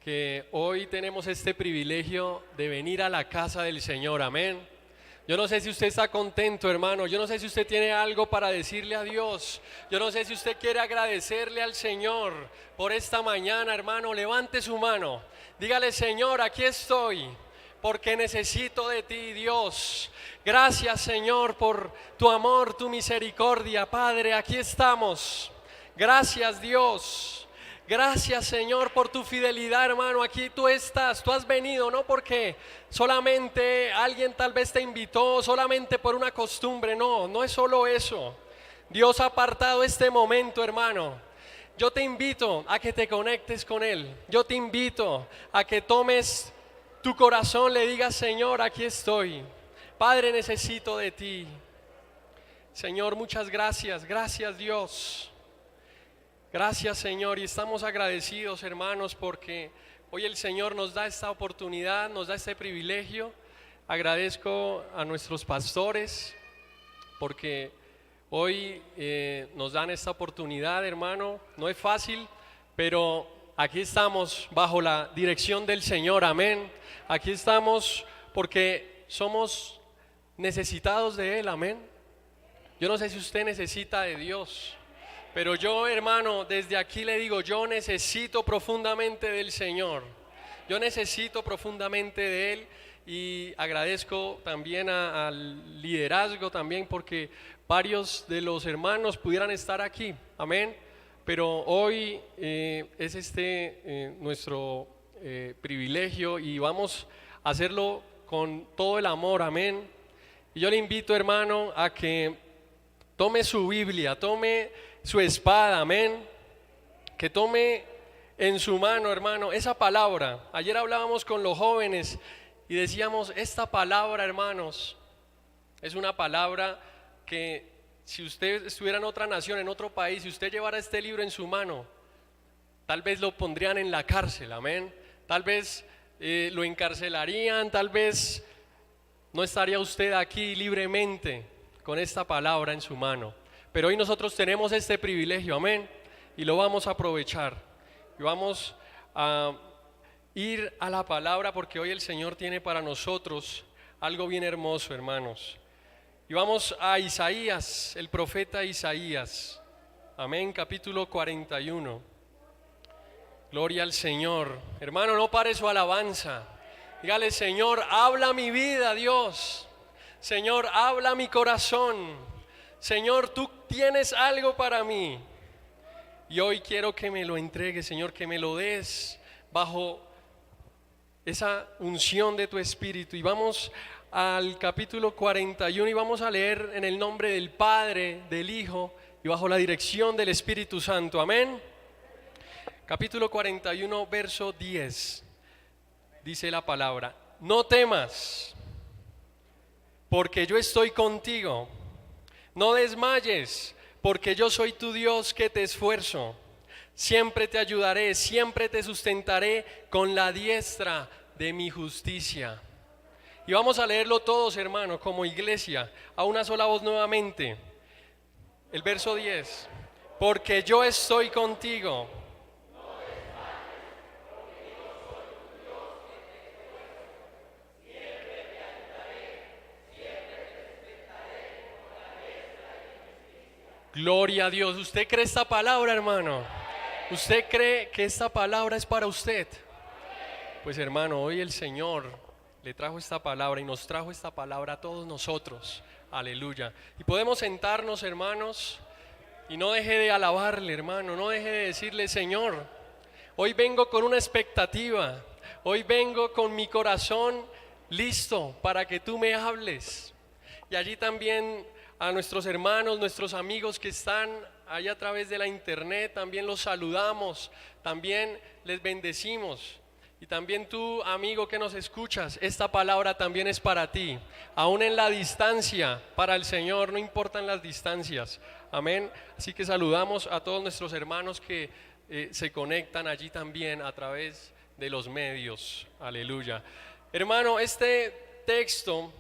que hoy tenemos este privilegio de venir a la casa del Señor, amén. Yo no sé si usted está contento, hermano, yo no sé si usted tiene algo para decirle a Dios, yo no sé si usted quiere agradecerle al Señor por esta mañana, hermano. Levante su mano, dígale: Señor, aquí estoy, porque necesito de ti, Dios. Gracias, Señor, por tu amor, tu misericordia, Padre, aquí estamos. Gracias, Dios. Gracias, Señor, por tu fidelidad, hermano. Aquí tú estás, tú has venido, no porque solamente alguien tal vez te invitó, solamente por una costumbre. No, no es solo eso. Dios ha apartado este momento, hermano. Yo te invito a que te conectes con Él. Yo te invito a que tomes tu corazón, le digas: Señor, aquí estoy. Padre, necesito de ti. Señor, muchas gracias. Gracias, Dios. Gracias, Señor, y estamos agradecidos, hermanos, porque hoy el Señor nos da esta oportunidad, nos da este privilegio. Agradezco a nuestros pastores porque hoy nos dan esta oportunidad, hermano. No es fácil, pero aquí estamos bajo la dirección del Señor, amén. Aquí estamos porque somos necesitados de Él, amén. Yo no sé si usted necesita de Dios, pero yo, hermano, desde aquí le digo: yo necesito profundamente del Señor. Yo necesito profundamente de Él, y agradezco también al liderazgo también, porque varios de los hermanos pudieran estar aquí, amén. Pero hoy es nuestro privilegio, y vamos a hacerlo con todo el amor, amén. Y yo le invito, hermano, a que tome su Biblia, tome su espada, amén, que tome en su mano, hermano, esa palabra. Ayer hablábamos con los jóvenes y decíamos: esta palabra, hermanos, es una palabra que si usted estuviera en otra nación, en otro país, si usted llevara este libro en su mano, tal vez lo pondrían en la cárcel, amén. Tal vez lo encarcelarían, tal vez no estaría usted aquí libremente con esta palabra en su mano. Pero hoy nosotros tenemos este privilegio, amén, y lo vamos a aprovechar. Y vamos a ir a la palabra, porque hoy el Señor tiene para nosotros algo bien hermoso, hermanos. Y vamos a Isaías, el profeta Isaías, amén, capítulo 41. Gloria al Señor. Hermano, no pare su alabanza. Dígale: Señor, habla mi vida, Dios. Señor, habla mi corazón. Señor, tú tienes algo para mí, y hoy quiero que me lo entregues, Señor, que me lo des bajo esa unción de tu Espíritu. Y vamos al capítulo 41 y vamos a leer en el nombre del Padre, del Hijo y bajo la dirección del Espíritu Santo, amén. Capítulo 41, verso 10, dice la palabra: no temas, porque yo estoy contigo. No desmayes, porque yo soy tu Dios que te esfuerzo. Siempre te ayudaré, siempre te sustentaré con la diestra de mi justicia. Y vamos a leerlo todos, hermanos, como iglesia, a una sola voz nuevamente. El verso 10: porque yo estoy contigo. Gloria a Dios. ¿Usted cree esta palabra, hermano? ¿Usted cree que esta palabra es para usted? Pues, hermano, hoy el Señor le trajo esta palabra y nos trajo esta palabra a todos nosotros. Aleluya. Y podemos sentarnos, hermanos, y no deje de alabarle, hermano. No deje de decirle: Señor, hoy vengo con una expectativa. Hoy vengo con mi corazón listo para que tú me hables. Y allí también a nuestros hermanos, nuestros amigos que están allá a través de la internet, también los saludamos, también les bendecimos. Y también tú, amigo que nos escuchas, esta palabra también es para ti, aún en la distancia, para el Señor, no importan las distancias, amén. Así que saludamos a todos nuestros hermanos que se conectan allí también a través de los medios, aleluya. Hermano, este texto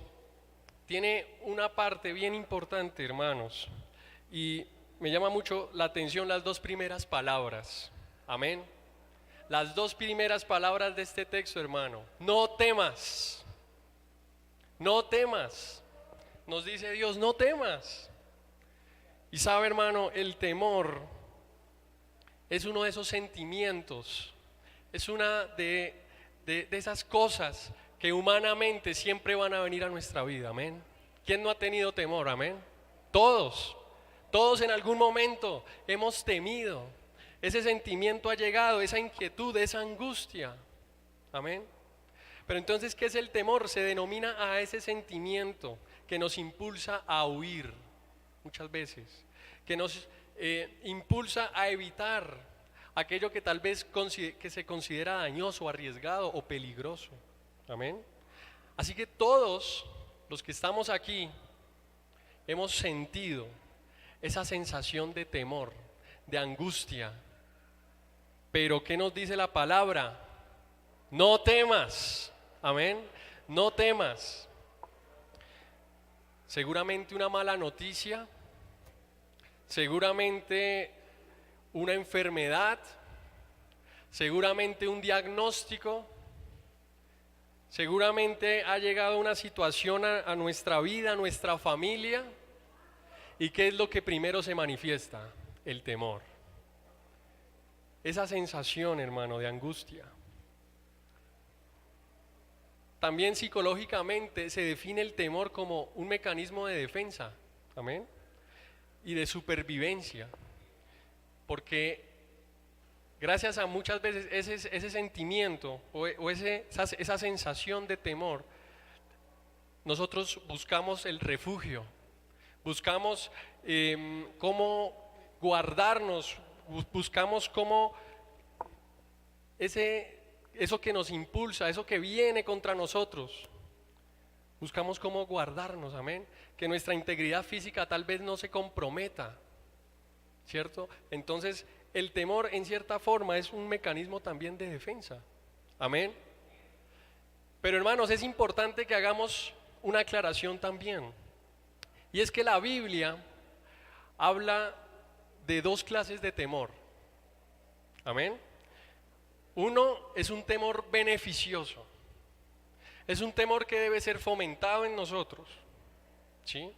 tiene una parte bien importante, hermanos, y me llama mucho la atención las dos primeras palabras, amén. Las dos primeras palabras de este texto, hermano: no temas, no temas. Nos dice Dios, no temas. Y sabe, hermano, el temor es uno de esos sentimientos, es una de esas cosas que humanamente siempre van a venir a nuestra vida, amén. ¿Quién no ha tenido temor, amén? Todos en algún momento hemos temido. Ese sentimiento ha llegado, esa inquietud, esa angustia, amén. Pero entonces, ¿qué es el temor? Se denomina a ese sentimiento que nos impulsa a huir muchas veces, que nos impulsa a evitar aquello que tal vez que se considera dañoso, arriesgado o peligroso, amén. Así que todos los que estamos aquí hemos sentido esa sensación de temor, de angustia. Pero ¿qué nos dice la palabra? No temas, amén, no temas. Seguramente una mala noticia, seguramente una enfermedad, seguramente un diagnóstico, seguramente ha llegado una situación a nuestra vida, a nuestra familia. ¿Y qué es lo que primero se manifiesta? El temor. Esa sensación, hermano, de angustia. También psicológicamente se define el temor como un mecanismo de defensa, amén, y de supervivencia, porque gracias a muchas veces ese sentimiento o esa sensación de temor, nosotros buscamos el refugio, buscamos cómo guardarnos, buscamos cómo eso que nos impulsa, eso que viene contra nosotros, buscamos cómo guardarnos, amén, que nuestra integridad física tal vez no se comprometa, ¿cierto? Entonces el temor en cierta forma es un mecanismo también de defensa, amén. Pero hermanos, es importante que hagamos una aclaración también, y es que la Biblia habla de dos clases de temor, amén. Uno es un temor beneficioso, es un temor que debe ser fomentado en nosotros, ¿sí?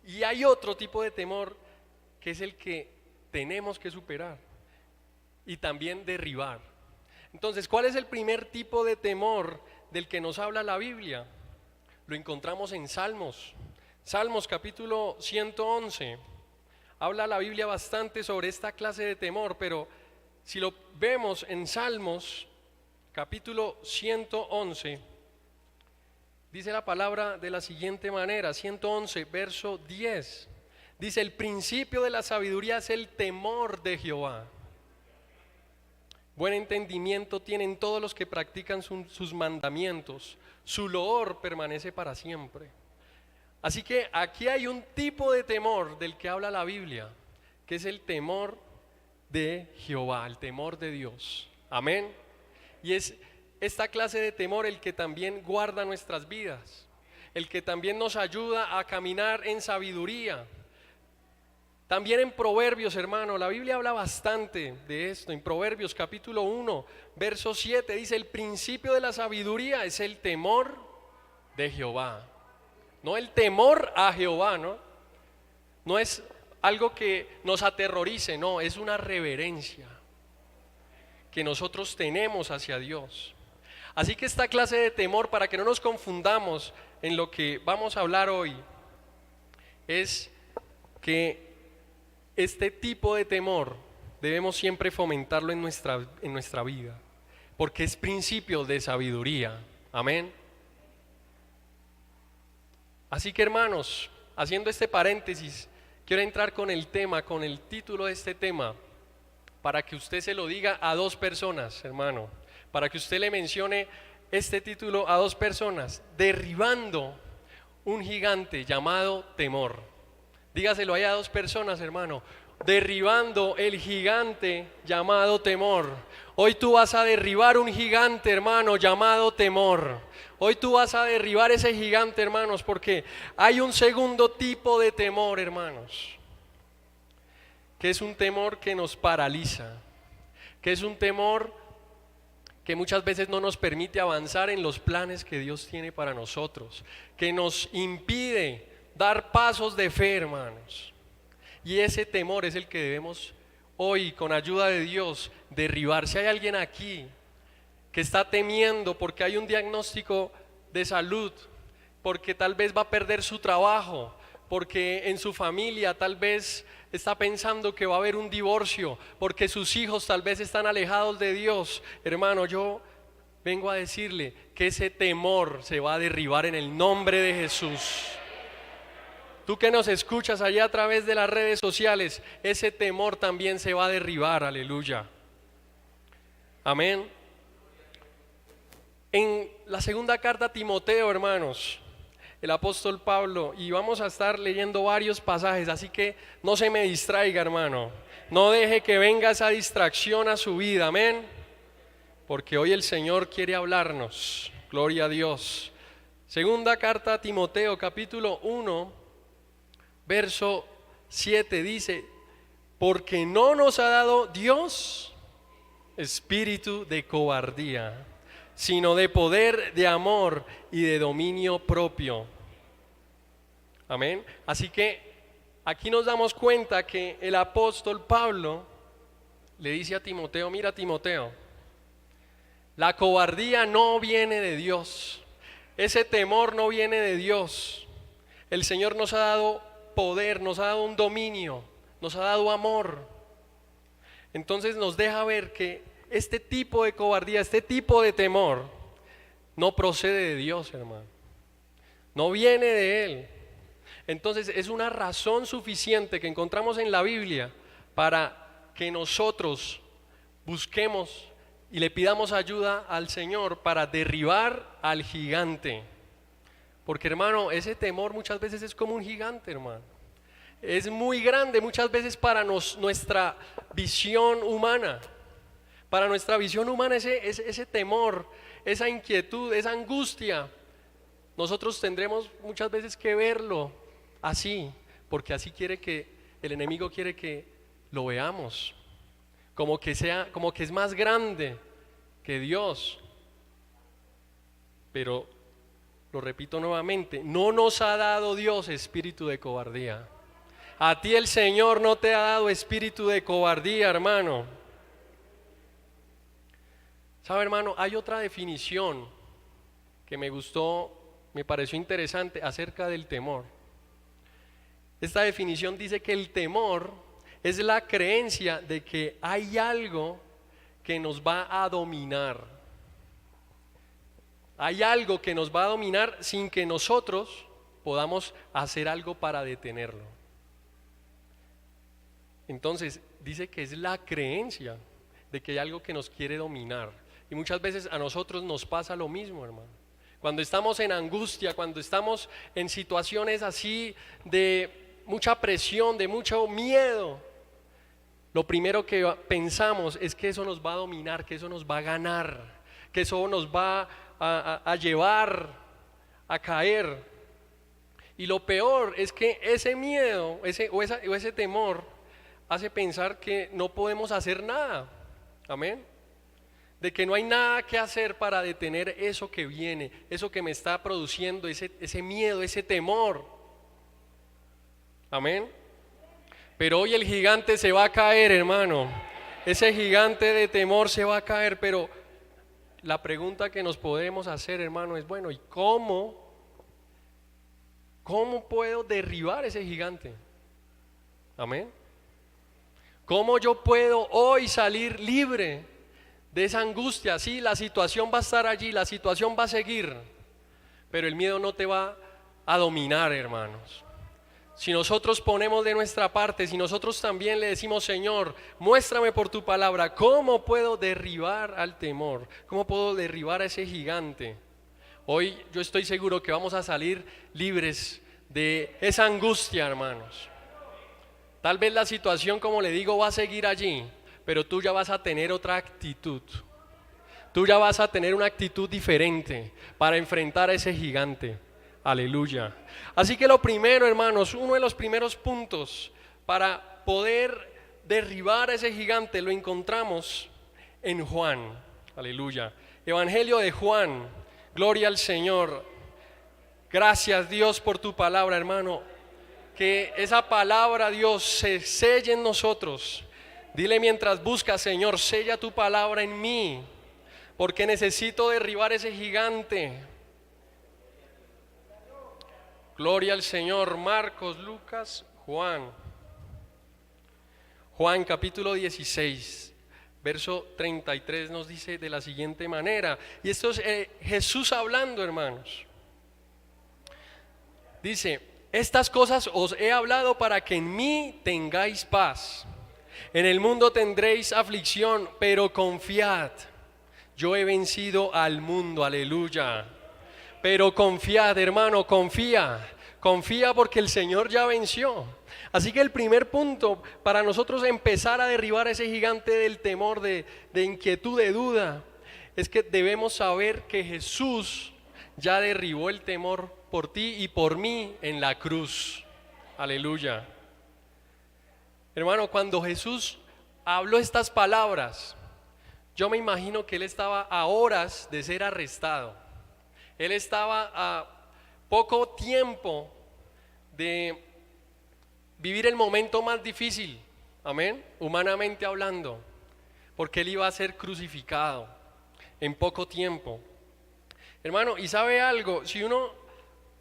Y hay otro tipo de temor que es el que tenemos que superar y también derribar. Entonces, ¿cuál es el primer tipo de temor del que nos habla la Biblia? Lo encontramos en Salmos capítulo 111. Habla la Biblia bastante sobre esta clase de temor, pero si lo vemos en Salmos capítulo 111, dice la palabra de la siguiente manera, 111 verso 10, dice: el principio de la sabiduría es el temor de Jehová. Buen entendimiento tienen todos los que practican sus mandamientos, su loor permanece para siempre. Así que aquí hay un tipo de temor del que habla la Biblia, que es el temor de Jehová, el temor de Dios, amén. Y es esta clase de temor el que también guarda nuestras vidas, el que también nos ayuda a caminar en sabiduría. También en Proverbios, hermano, la Biblia habla bastante de esto. En Proverbios capítulo 1 verso 7 dice: el principio de la sabiduría es el temor de Jehová. No el temor a Jehová, no es algo que nos aterrorice, no, es una reverencia que nosotros tenemos hacia Dios. Así que esta clase de temor, para que no nos confundamos en lo que vamos a hablar hoy, es que este tipo de temor debemos siempre fomentarlo en nuestra vida, porque es principio de sabiduría, amén. Así que hermanos, haciendo este paréntesis, quiero entrar con el tema, con el título de este tema, para que usted se lo diga a dos personas, hermano, para que usted le mencione este título a dos personas: derribando un gigante llamado temor. Dígaselo ahí a dos personas, hermano: derribando el gigante llamado temor. Hoy tú vas a derribar un gigante, hermano, llamado temor. Hoy tú vas a derribar ese gigante, hermanos, porque hay un segundo tipo de temor, hermanos, que es un temor que nos paraliza, que es un temor que muchas veces no nos permite avanzar en los planes que Dios tiene para nosotros, que nos impide dar pasos de fe, hermanos. Y ese temor es el que debemos hoy, con ayuda de Dios, derribar. Si hay alguien aquí que está temiendo porque hay un diagnóstico de salud, porque tal vez va a perder su trabajo, porque en su familia tal vez está pensando que va a haber un divorcio, porque sus hijos tal vez están alejados de Dios, hermano, yo vengo a decirle que ese temor se va a derribar en el nombre de Jesús. Tú que nos escuchas allá a través de las redes sociales, ese temor también se va a derribar, aleluya. Amén. En la segunda carta a Timoteo, hermanos, el apóstol Pablo, y vamos a estar leyendo varios pasajes, así que no se me distraiga, hermano, no deje que venga esa distracción a su vida, amén, porque hoy el Señor quiere hablarnos, gloria a Dios. Segunda carta a Timoteo, capítulo 1, verso 7, dice: porque no nos ha dado Dios espíritu de cobardía, sino de poder, de amor y de dominio propio. Amén. Así que aquí nos damos cuenta que el apóstol Pablo le dice a Timoteo: mira, Timoteo, la cobardía no viene de Dios, ese temor no viene de Dios. El Señor nos ha dado poder, nos ha dado un dominio, nos ha dado amor. Entonces nos deja ver que este tipo de cobardía, este tipo de temor no procede de Dios, hermano, no viene de Él. Entonces es una razón suficiente que encontramos en la Biblia para que nosotros busquemos y le pidamos ayuda al Señor para derribar al gigante. Porque, hermano, ese temor muchas veces es como un gigante, hermano. Es muy grande muchas veces para nuestra visión humana. Para nuestra visión humana ese temor, esa inquietud, esa angustia, nosotros tendremos muchas veces que verlo así, porque así quiere que el enemigo quiere que lo veamos, como que es más grande que Dios. Pero lo repito nuevamente, no nos ha dado Dios espíritu de cobardía. A ti el Señor no te ha dado espíritu de cobardía, hermano. ¿Sabe, hermano? Hay otra definición que me gustó, me pareció interesante acerca del temor. Esta definición dice que el temor es la creencia de que hay algo que nos va a dominar. Hay algo que nos va a dominar sin que nosotros podamos hacer algo para detenerlo. Entonces dice que es la creencia de que hay algo que nos quiere dominar. Y muchas veces a nosotros nos pasa lo mismo, hermano. Cuando estamos en angustia, cuando estamos en situaciones así de mucha presión, de mucho miedo, lo primero que pensamos es que eso nos va a dominar, que eso nos va a ganar, que eso nos va a llevar a caer. Y lo peor es que ese miedo o ese temor hace pensar que no podemos hacer nada. Amén. De que no hay nada que hacer para detener eso que viene, eso que me está produciendo, ese miedo, ese temor. Amén. Pero hoy el gigante se va a caer, hermano. Ese gigante de temor se va a caer, pero la pregunta que nos podemos hacer, hermano, es: bueno, ¿y cómo puedo derribar ese gigante? Amén. ¿Cómo yo puedo hoy salir libre de esa angustia? Sí, la situación va a estar allí, la situación va a seguir, pero el miedo no te va a dominar, hermanos. Si nosotros ponemos de nuestra parte, si nosotros también le decimos: Señor, muéstrame por tu palabra cómo puedo derribar al temor, cómo puedo derribar a ese gigante. Hoy yo estoy seguro que vamos a salir libres de esa angustia, hermanos. Tal vez la situación, como le digo, va a seguir allí, pero tú ya vas a tener otra actitud. Tú ya vas a tener una actitud diferente para enfrentar a ese gigante. Aleluya. Así que lo primero, hermanos, uno de los primeros puntos para poder derribar a ese gigante lo encontramos en Juan. Aleluya. Evangelio de Juan. Gloria al Señor. Gracias Dios por tu palabra, hermano. Que esa palabra, Dios, se selle en nosotros. Dile mientras buscas, Señor, sella tu palabra en mí, porque necesito derribar ese gigante. Gloria al Señor. Marcos, Lucas, Juan. Juan capítulo 16, verso 33 nos dice de la siguiente manera, y esto es Jesús hablando, hermanos. Dice: estas cosas os he hablado para que en mí tengáis paz. En el mundo tendréis aflicción, pero confiad, yo he vencido al mundo. Aleluya. Pero confiad, hermano, confía porque el Señor ya venció. Así que el primer punto para nosotros empezar a derribar ese gigante del temor, de inquietud, de duda, es que debemos saber que Jesús ya derribó el temor por ti y por mí en la cruz. Aleluya. Hermano, cuando Jesús habló estas palabras, yo me imagino que Él estaba a horas de ser arrestado. Él estaba a poco tiempo de vivir el momento más difícil, amén, humanamente hablando, porque Él iba a ser crucificado en poco tiempo. Hermano, y sabe algo, si uno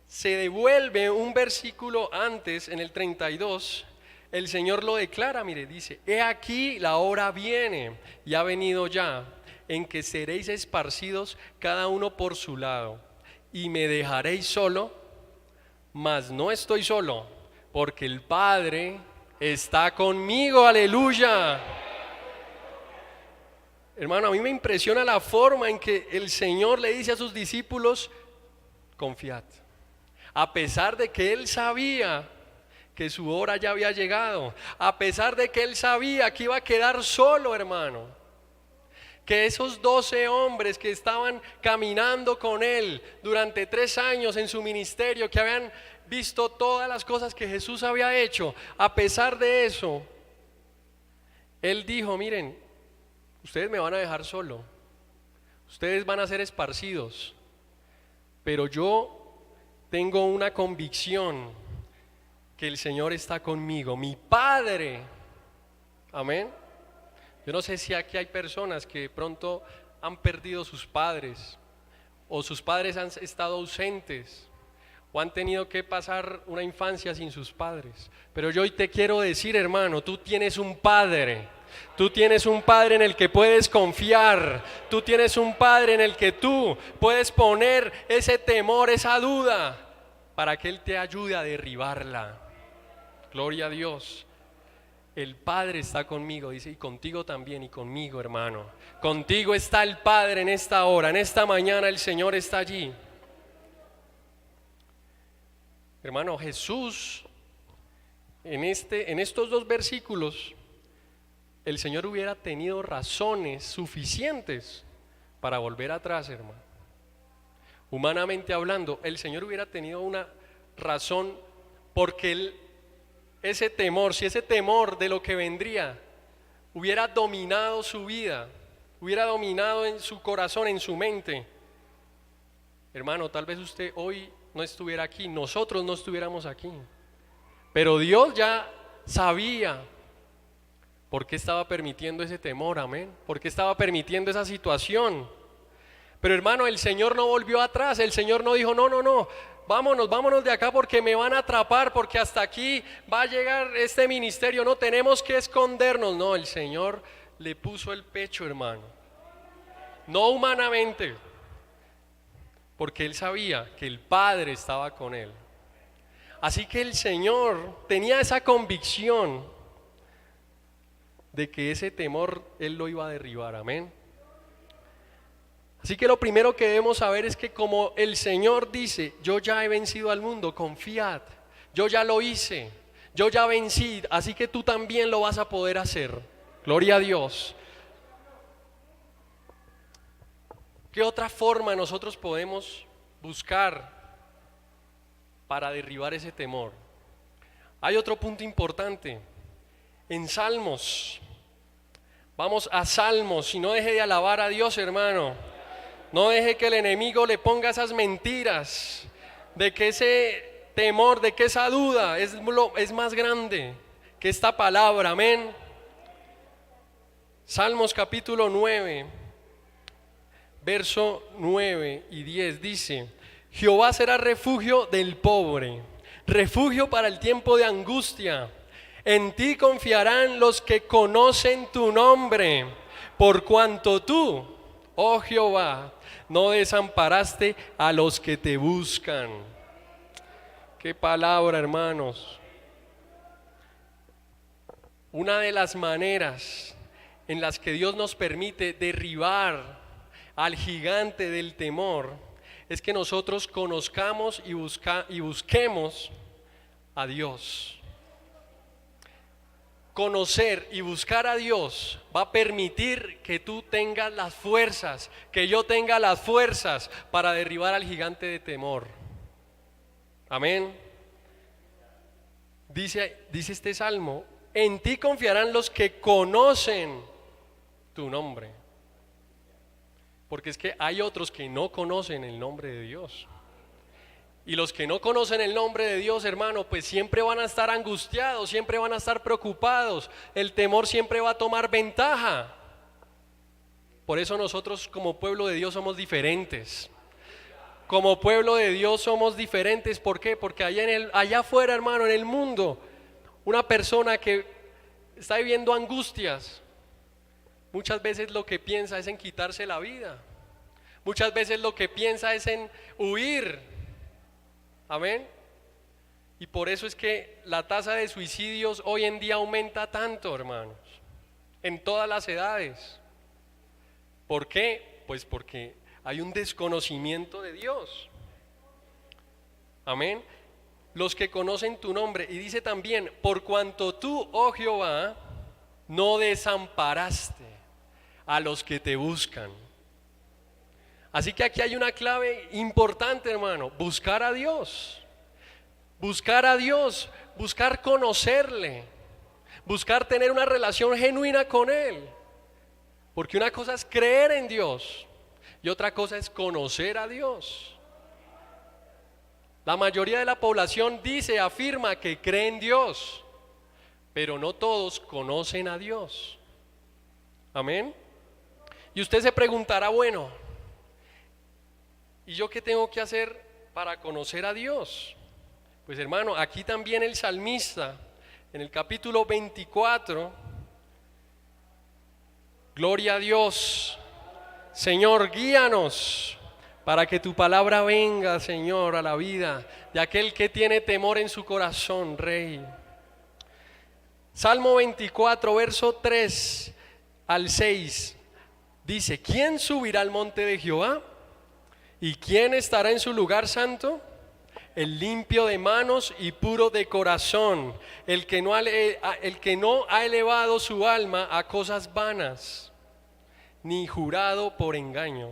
se devuelve un versículo antes, en el 32, el Señor lo declara, mire, dice: he aquí la hora viene, y ha venido ya, en que seréis esparcidos cada uno por su lado, y me dejaréis solo, mas no estoy solo, porque el Padre está conmigo. Aleluya. Hermano, a mí me impresiona la forma en que el Señor le dice a sus discípulos: confiad. A pesar de que Él sabía que su hora ya había llegado, a pesar de que Él sabía que iba a quedar solo, hermano, que esos 12 hombres que estaban caminando con Él durante 3 años en su ministerio, que habían visto todas las cosas que Jesús había hecho, a pesar de eso, Él dijo: miren, ustedes me van a dejar solo, ustedes van a ser esparcidos, pero yo tengo una convicción que el Señor está conmigo, mi Padre. Amén. Yo no sé si aquí hay personas que pronto han perdido sus padres, o sus padres han estado ausentes, o han tenido que pasar una infancia sin sus padres. Pero yo hoy te quiero decir, hermano, tú tienes un Padre. Tú tienes un Padre en el que puedes confiar. Tú tienes un Padre en el que tú puedes poner ese temor, esa duda, para que Él te ayude a derribarla. Gloria a Dios. El Padre está conmigo, dice, y contigo también, y conmigo, hermano. Contigo está el Padre en esta hora, en esta mañana el Señor está allí. Hermano, Jesús, en estos 2 versículos, el Señor hubiera tenido razones suficientes para volver atrás, hermano. Humanamente hablando, el Señor hubiera tenido una razón, porque ese temor, si ese temor de lo que vendría hubiera dominado su vida, hubiera dominado en su corazón, en su mente, hermano, tal vez usted hoy no estuviera aquí, nosotros no estuviéramos aquí. Pero Dios ya sabía por qué estaba permitiendo ese temor, amén, por qué estaba permitiendo esa situación. Pero hermano, el Señor no volvió atrás, el Señor no dijo: no, vámonos de acá porque me van a atrapar, porque hasta aquí va a llegar este ministerio, no tenemos que escondernos. No, el Señor le puso el pecho, hermano, no humanamente, porque Él sabía que el Padre estaba con Él. Así que el Señor tenía esa convicción de que ese temor Él lo iba a derribar, amén. Así que lo primero que debemos saber es que, como el Señor dice: yo ya he vencido al mundo, confiad, yo ya lo hice, yo ya vencí, así que tú también lo vas a poder hacer. Gloria a Dios. ¿Qué otra forma nosotros podemos buscar para derribar ese temor? Hay otro punto importante. En Salmos Vamos a Salmos y no deje de alabar a Dios, hermano. No deje que el enemigo le ponga esas mentiras de que ese temor, de que esa duda es más grande que esta palabra, amén. Salmos capítulo 9, verso 9 y 10 dice: Jehová será refugio del pobre, refugio para el tiempo de angustia. En ti confiarán los que conocen tu nombre, por cuanto tú, oh Jehová, no desamparaste a los que te buscan. Qué palabra, hermanos. Una de las maneras en las que Dios nos permite derribar al gigante del temor es que nosotros conozcamos y busquemos a Dios. Conocer y buscar a Dios va a permitir que tú tengas las fuerzas, que yo tenga las fuerzas para derribar al gigante de temor. Amén. Dice este salmo: en ti confiarán los que conocen tu nombre. Porque es que hay otros que no conocen el nombre de Dios. Y los que no conocen el nombre de Dios, hermano, pues siempre van a estar angustiados, siempre van a estar preocupados. El temor siempre va a tomar ventaja. Por eso nosotros como pueblo de Dios somos diferentes. Como pueblo de Dios somos diferentes. ¿Por qué? Porque allá afuera, hermano, en el mundo, una persona que está viviendo angustias, muchas veces lo que piensa es en quitarse la vida. Muchas veces lo que piensa es en huir. Amén. Y por eso es que la tasa de suicidios hoy en día aumenta tanto, hermanos, en todas las edades. ¿Por qué? Pues porque hay un desconocimiento de Dios. Amén. Los que conocen tu nombre. Y dice también: por cuanto tú, oh Jehová, no desamparaste a los que te buscan. Así que aquí hay una clave importante, hermano: buscar a Dios. Buscar a Dios, buscar conocerle, buscar tener una relación genuina con Él. Porque una cosa es creer en Dios y otra cosa es conocer a Dios. La mayoría de la población afirma que cree en Dios, pero no todos conocen a Dios. Amén. Y usted se preguntará: bueno, ¿y yo qué tengo que hacer para conocer a Dios? Pues hermano, aquí también el salmista, en el capítulo 24, gloria a Dios, Señor, guíanos para que tu palabra venga, Señor, a la vida de aquel que tiene temor en su corazón, Rey. Salmo 24, verso 3 al 6, dice: ¿quién subirá al monte de Jehová? ¿Y quién estará en su lugar santo? El limpio de manos y puro de corazón, el que no ha elevado su alma a cosas vanas, ni jurado por engaño.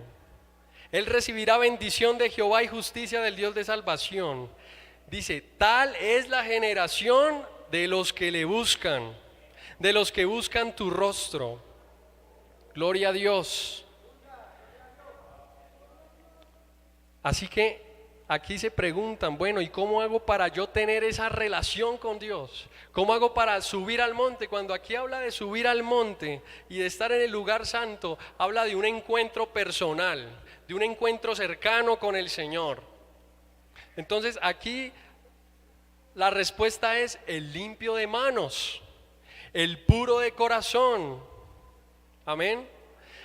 Él recibirá bendición de Jehová y justicia del Dios de salvación. Dice: tal es la generación de los que le buscan, de los que buscan tu rostro. Gloria a Dios. Así que aquí se preguntan: bueno, ¿y cómo hago para yo tener esa relación con Dios? ¿Cómo hago para subir al monte? Cuando aquí habla de subir al monte y de estar en el lugar santo, habla de un encuentro personal, de un encuentro cercano con el Señor. Entonces aquí la respuesta es el limpio de manos, el puro de corazón. Amén.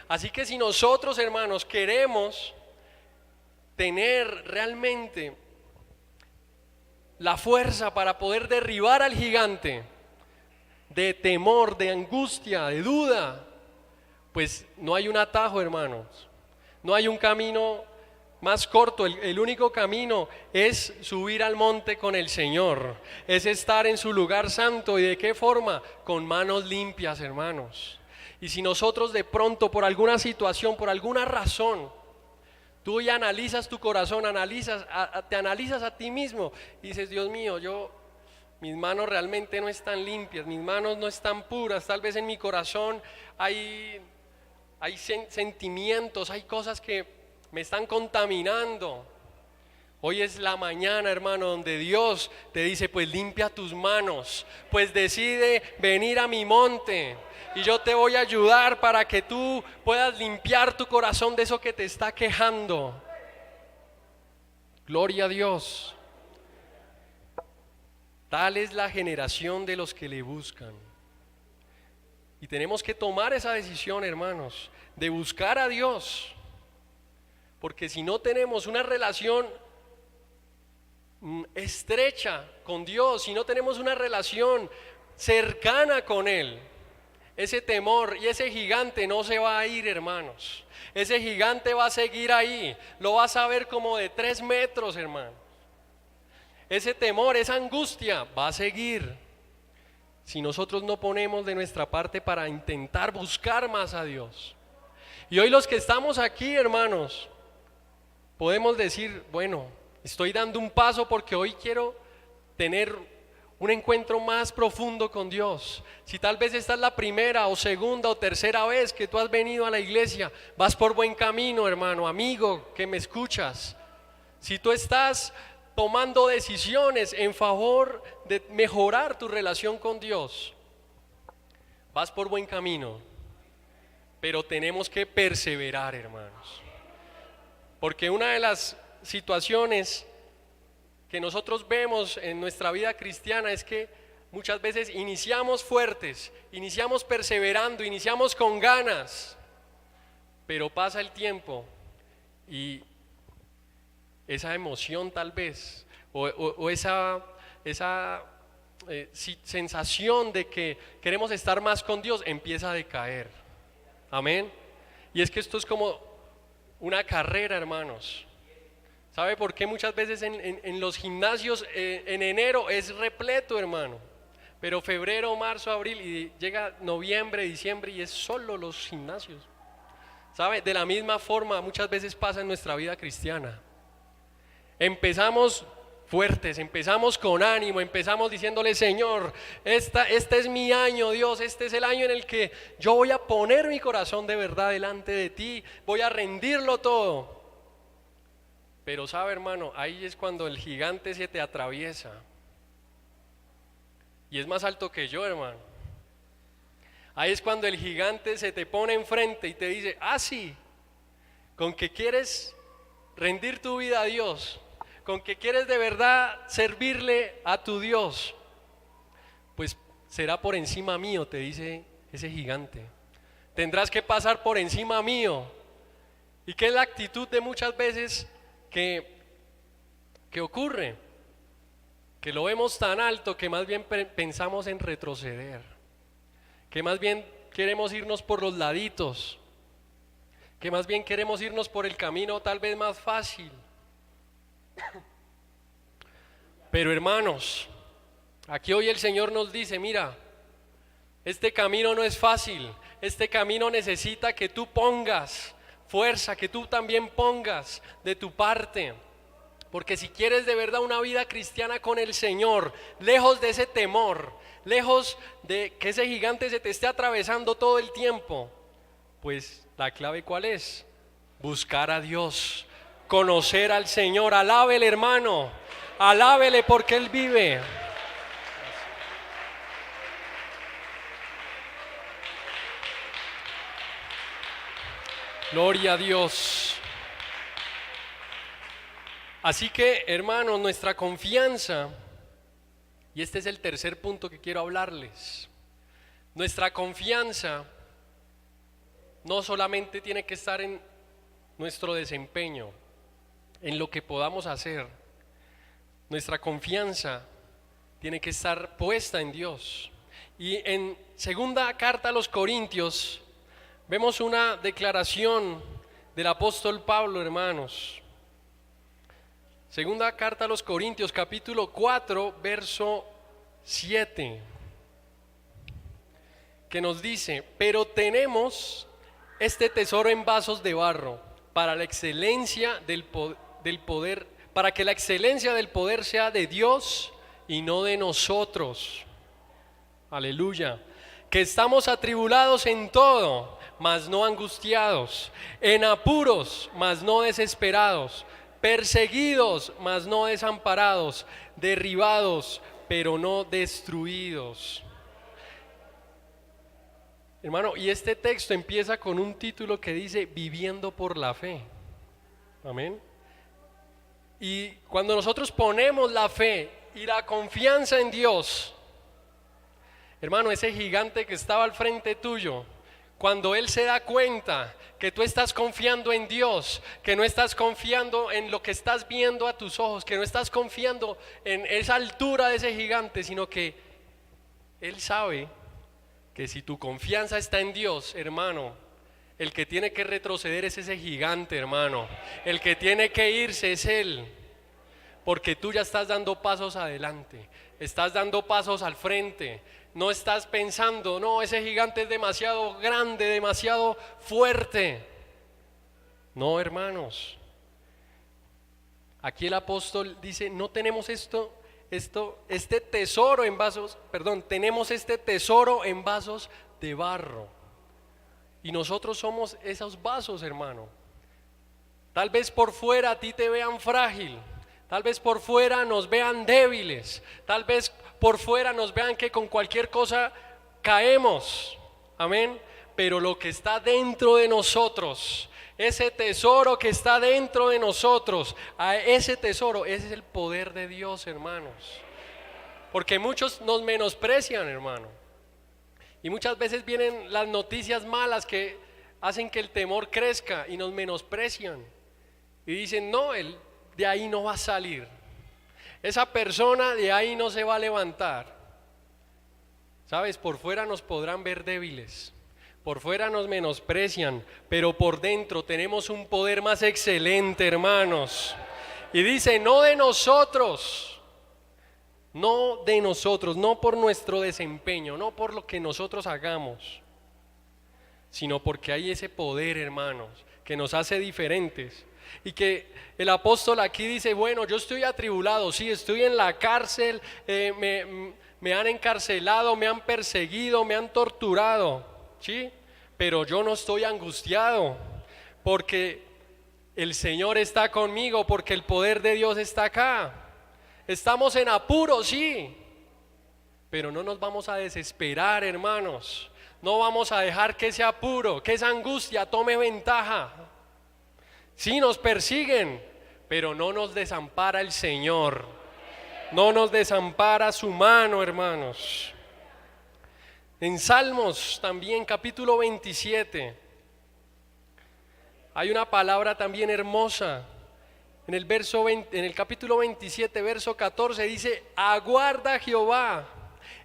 Así que si nosotros, hermanos, queremos tener realmente la fuerza para poder derribar al gigante de temor, de angustia, de duda, pues no hay un atajo, hermanos. No hay un camino más corto. El único camino es subir al monte con el Señor, es estar en su lugar santo. ¿Y de qué forma? Con manos limpias, hermanos. Y si nosotros de pronto, por alguna situación, por alguna razón, tú ya analizas tu corazón, te analizas a ti mismo y dices: Dios mío, yo mis manos realmente no están limpias, mis manos no están puras, tal vez en mi corazón hay sentimientos, hay cosas que me están contaminando. Hoy es la mañana, hermano, donde Dios te dice, pues limpia tus manos, pues decide venir a mi monte y yo te voy a ayudar para que tú puedas limpiar tu corazón de eso que te está quejando. Gloria a Dios. Tal es la generación de los que le buscan. Y tenemos que tomar esa decisión, hermanos, de buscar a Dios. Porque si no tenemos una relación estrecha con Dios, si no tenemos una relación cercana con Él, ese temor y ese gigante no se va a ir, hermanos. Ese gigante va a seguir ahí, lo vas a ver como de 3 metros, hermano. Ese temor, esa angustia va a seguir si nosotros no ponemos de nuestra parte para intentar buscar más a Dios. Y hoy los que estamos aquí, hermanos, podemos decir, bueno, estoy dando un paso porque hoy quiero tener un encuentro más profundo con Dios. Si tal vez esta es la primera o segunda o tercera vez que tú has venido a la iglesia, vas por buen camino, hermano, amigo que me escuchas. Si tú estás tomando decisiones en favor de mejorar tu relación con Dios, vas por buen camino, pero tenemos que perseverar, hermanos, porque una de las situaciones que nosotros vemos en nuestra vida cristiana es que muchas veces iniciamos fuertes, iniciamos perseverando, iniciamos con ganas, pero pasa el tiempo y esa emoción tal vez o esa sensación de que queremos estar más con Dios empieza a decaer. Amén. Y es que esto es como una carrera, hermanos. ¿Sabe por qué muchas veces en los gimnasios en enero es repleto, hermano? Pero febrero, marzo, abril y llega noviembre, diciembre y es solo los gimnasios. ¿Sabe? De la misma forma muchas veces pasa en nuestra vida cristiana. Empezamos fuertes, empezamos con ánimo, empezamos diciéndole, Señor, este es mi año, Dios, este es el año en el que yo voy a poner mi corazón de verdad delante de ti, voy a rendirlo todo. Pero sabe, hermano, ahí es cuando el gigante se te atraviesa y es más alto que yo, hermano. Ahí es cuando el gigante se te pone enfrente y te dice, sí, con que quieres rendir tu vida a Dios, con que quieres de verdad servirle a tu Dios, pues será por encima mío, te dice ese gigante. Tendrás que pasar por encima mío. ¿Y qué es la actitud de muchas veces que ocurre? Que lo vemos tan alto que más bien pensamos en retroceder, que más bien queremos irnos por los laditos, que más bien queremos irnos por el camino tal vez más fácil. Pero hermanos, aquí hoy el Señor nos dice, mira, este camino no es fácil, este camino necesita que tú pongas fuerza, que tú también pongas de tu parte, porque si quieres de verdad una vida cristiana con el Señor, lejos de ese temor, lejos de que ese gigante se te esté atravesando todo el tiempo, pues la clave ¿cuál es? Buscar a Dios, conocer al Señor. Alábele, hermano, alábele porque Él vive. Gloria a Dios. Así que, hermanos, nuestra confianza, y este es el tercer punto que quiero hablarles, nuestra confianza no solamente tiene que estar en nuestro desempeño, en lo que podamos hacer. Nuestra confianza tiene que estar puesta en Dios. Y en segunda carta a los Corintios vemos una declaración del apóstol Pablo, hermanos. Segunda carta a los Corintios, capítulo 4, verso 7, que nos dice: pero tenemos este tesoro en vasos de barro, para la excelencia del poder, para que la excelencia del poder sea de Dios y no de nosotros. Aleluya. Que estamos atribulados en todo, mas no angustiados, en apuros, mas no desesperados, perseguidos, mas no desamparados, derribados, pero no destruidos. Hermano, y este texto empieza con un título que dice viviendo por la fe. Amén. Y cuando nosotros ponemos la fe y la confianza en Dios, hermano, ese gigante que estaba al frente tuyo, cuando él se da cuenta que tú estás confiando en Dios, que no estás confiando en lo que estás viendo a tus ojos, que no estás confiando en esa altura de ese gigante, sino que él sabe que si tu confianza está en Dios, hermano, el que tiene que retroceder es ese gigante, hermano. El que tiene que irse es él, porque tú ya estás dando pasos adelante, estás dando pasos al frente. No estás pensando, no, ese gigante es demasiado grande, demasiado fuerte. No, hermanos. Aquí el apóstol dice, no tenemos este tesoro en vasos, tenemos este tesoro en vasos de barro. Y nosotros somos esos vasos, hermano. Tal vez por fuera a ti te vean frágil, tal vez por fuera nos vean débiles, tal vez por fuera nos vean que con cualquier cosa caemos, amén, pero lo que está dentro de nosotros, ese tesoro que está dentro de nosotros, a ese tesoro, ese es el poder de Dios, hermanos, porque muchos nos menosprecian, hermano, y muchas veces vienen las noticias malas que hacen que el temor crezca y nos menosprecian, y dicen, no, él de ahí no va a salir. Esa persona de ahí no se va a levantar. Sabes, por fuera nos podrán ver débiles, por fuera nos menosprecian, pero por dentro tenemos un poder más excelente, hermanos. Y dice, no de nosotros, no por nuestro desempeño, no por lo que nosotros hagamos, sino porque hay ese poder, hermanos, que nos hace diferentes. Y que el apóstol aquí dice, bueno, yo estoy atribulado, sí, estoy en la cárcel, me han encarcelado, me han perseguido, me han torturado, sí, pero yo no estoy angustiado, porque el Señor está conmigo, porque el poder de Dios está acá. Estamos en apuro, sí, pero no nos vamos a desesperar, hermanos. No vamos a dejar que ese apuro, que esa angustia tome ventaja. Sí, nos persiguen, pero no nos desampara el Señor. No nos desampara su mano, hermanos. En Salmos también, capítulo 27, hay una palabra también hermosa. En el capítulo 27, verso 14 dice, aguarda a Jehová,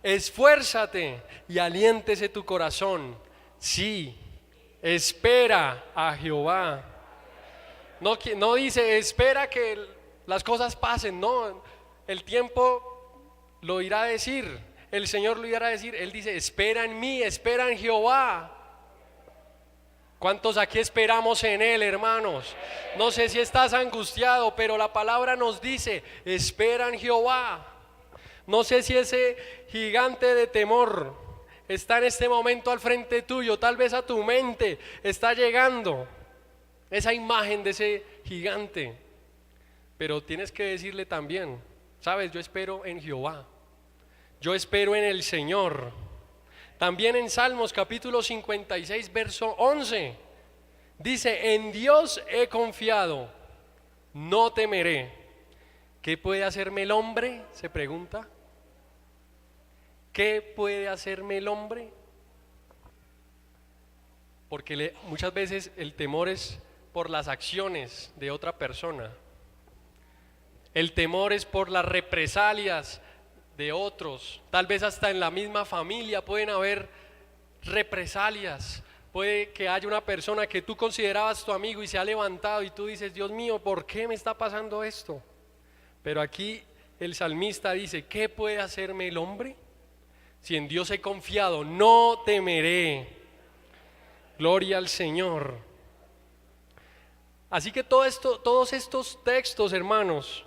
esfuérzate y aliéntese tu corazón. Sí, espera a Jehová. No dice espera que las cosas pasen, no, el tiempo lo irá a decir, el Señor lo irá a decir. Él dice espera en mí, espera en Jehová. ¿Cuántos aquí esperamos en Él, hermanos? No sé si estás angustiado, pero la palabra nos dice espera en Jehová. No sé si ese gigante de temor está en este momento al frente tuyo, tal vez a tu mente está llegando esa imagen de ese gigante, pero tienes que decirle también, sabes, yo espero en Jehová, yo espero en el Señor. También en Salmos capítulo 56 verso 11 dice, en Dios he confiado, no temeré. ¿Qué puede hacerme el hombre?, se pregunta. ¿Qué puede hacerme el hombre? Porque muchas veces el temor es por las acciones de otra persona. El temor es por las represalias de otros. Tal vez hasta en la misma familia pueden haber represalias. Puede que haya una persona que tú considerabas tu amigo y se ha levantado y tú dices, Dios mío, ¿por qué me está pasando esto? Pero aquí el salmista dice, ¿qué puede hacerme el hombre? Si en Dios he confiado, no temeré. Gloria al Señor. Así que todos estos textos, hermanos,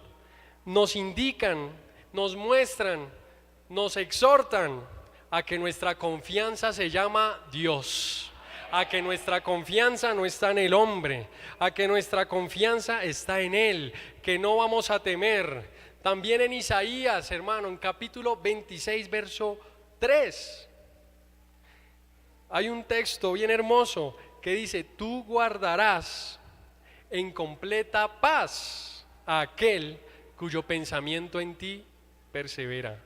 nos indican nos muestran, nos exhortan a que nuestra confianza se llama Dios, a que nuestra confianza no está en el hombre, a que nuestra confianza está en Él, que no vamos a temer. También en Isaías, hermano, en capítulo 26, verso 3, hay un texto bien hermoso que dice: tú guardarás en completa paz a aquel cuyo pensamiento en ti persevera.